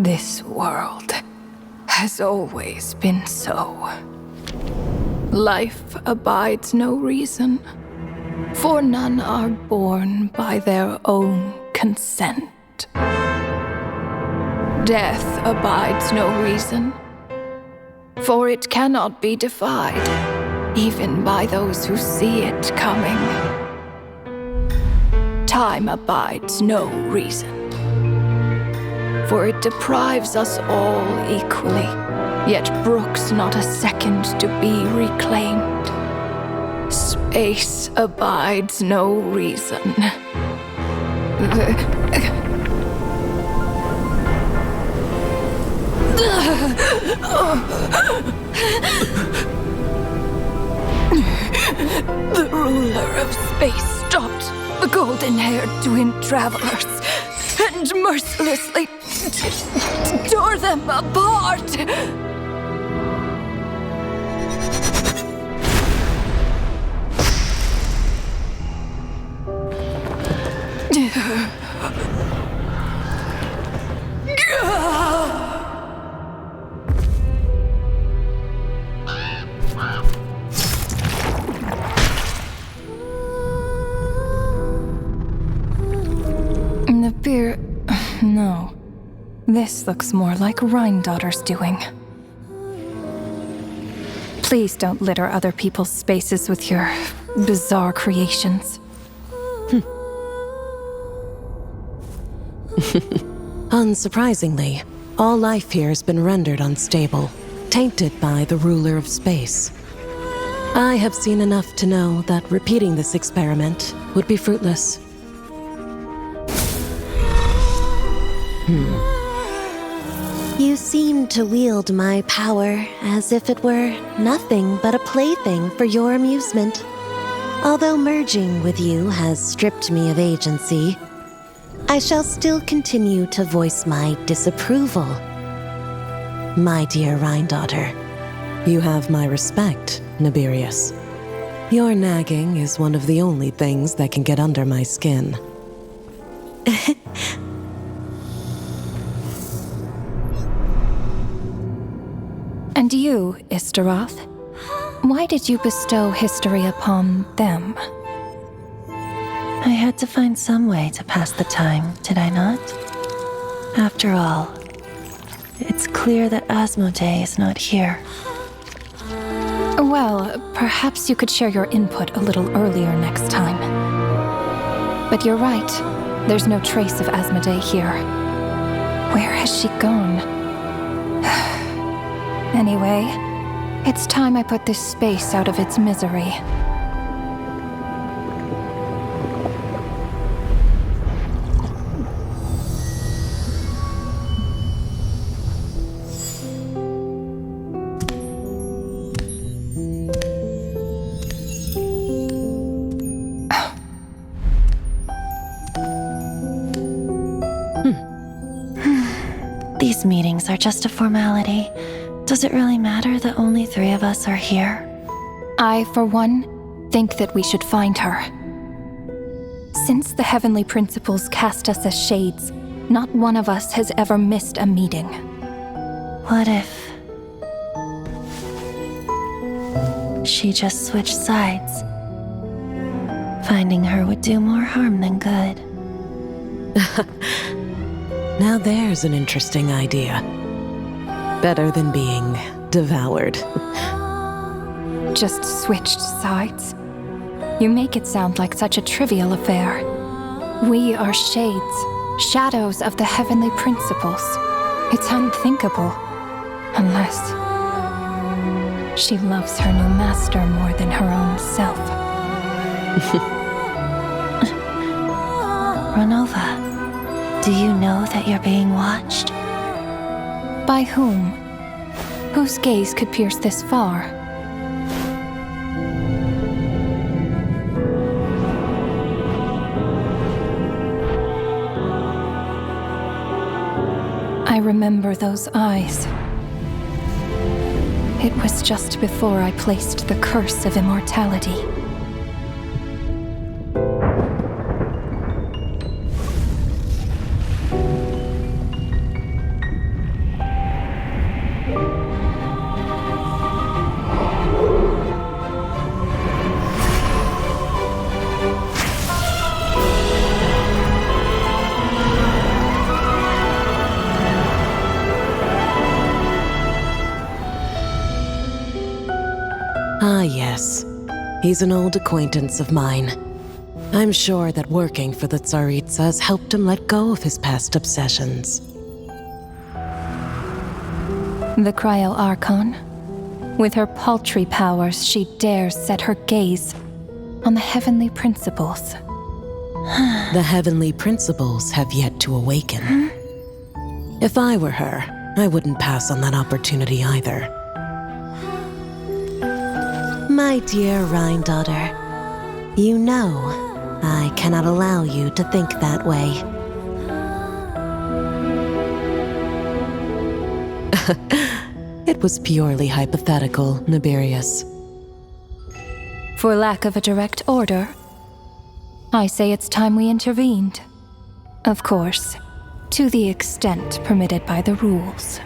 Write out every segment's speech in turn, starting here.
This world has always been so. Life abides no reason, for none are born by their own consent. Death abides no reason, for it cannot be defied, even by those who see it coming. Time abides no reason, for it deprives us all equally, yet brooks not a second to be reclaimed. Space abides no reason. The ruler of space stopped the golden-haired twin travelers and mercilessly tore them apart. The beer... No. This looks more like Rhine-daughter's doing. Please don't litter other people's spaces with your bizarre creations. Unsurprisingly, all life here has been rendered unstable, tainted by the ruler of space. I have seen enough to know that repeating this experiment would be fruitless. You seem to wield my power as if it were nothing but a plaything for your amusement. Although merging with you has stripped me of agency, I shall still continue to voice my disapproval. My dear Rhine-daughter. You have my respect, Nibirius. Your nagging is one of the only things that can get under my skin. And you, Istaroth, why did you bestow history upon them? I had to find some way to pass the time, did I not? After all, it's clear that Asmodee is not here. Well, perhaps you could share your input a little earlier next time. But you're right, there's no trace of Asmodee here. Where has she gone? Anyway, it's time I put this space out of its misery. These meetings are just a formality. Does it really matter that only 3 of us are here? I, for one, think that we should find her. Since the heavenly principles cast us as shades, not one of us has ever missed a meeting. What if she just switched sides? Finding her would do more harm than good. Now there's an interesting idea. Better than being devoured. Just switched sides? You make it sound like such a trivial affair. We are shades, shadows of the heavenly principles. It's unthinkable. Unless she loves her new master more than her own self. Renova, do you know that you're being watched? By whom? Whose gaze could pierce this far? I remember those eyes. It was just before I placed the curse of immortality. He's an old acquaintance of mine. I'm sure that working for the Tsaritsa has helped him let go of his past obsessions. The Cryo Archon. With her paltry powers, she dares set her gaze on the heavenly principles. The heavenly principles have yet to awaken. If I were her, I wouldn't pass on that opportunity either. My dear Rhine daughter, you know I cannot allow you to think that way. It was purely hypothetical, Nibirius. For lack of a direct order, I say it's time we intervened. Of course, to the extent permitted by the rules.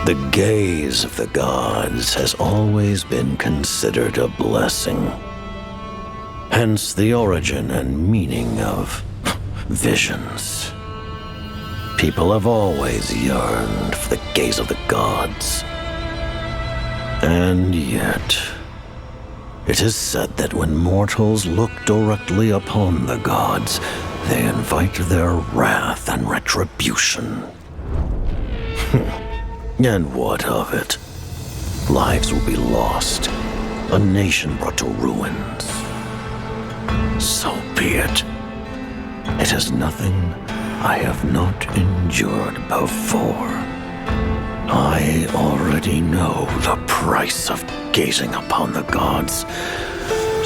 The gaze of the gods has always been considered a blessing. Hence the origin and meaning of visions. People have always yearned for the gaze of the gods. And yet, it is said that when mortals look directly upon the gods, they invite their wrath and retribution. And what of it? Lives will be lost, a nation brought to ruins. So be it. It is nothing I have not endured before. I already know the price of gazing upon the gods.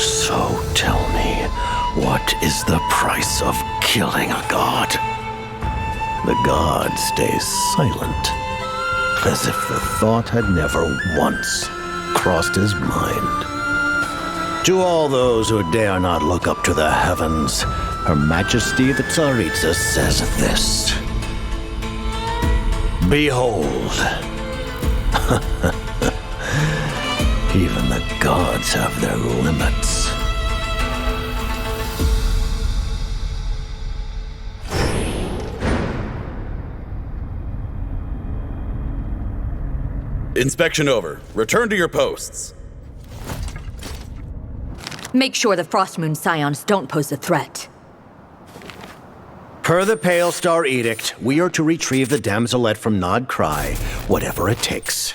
So tell me, what is the price of killing a god? The god stays silent, as if the thought had never once crossed his mind. To all those who dare not look up to the heavens, Her Majesty the Tsaritsa says this. Behold, even the gods have their limits. Inspection over. Return to your posts. Make sure the Frostmoon Scions don't pose a threat. Per the Pale Star Edict, we are to retrieve the damselette from Nod Cry, whatever it takes.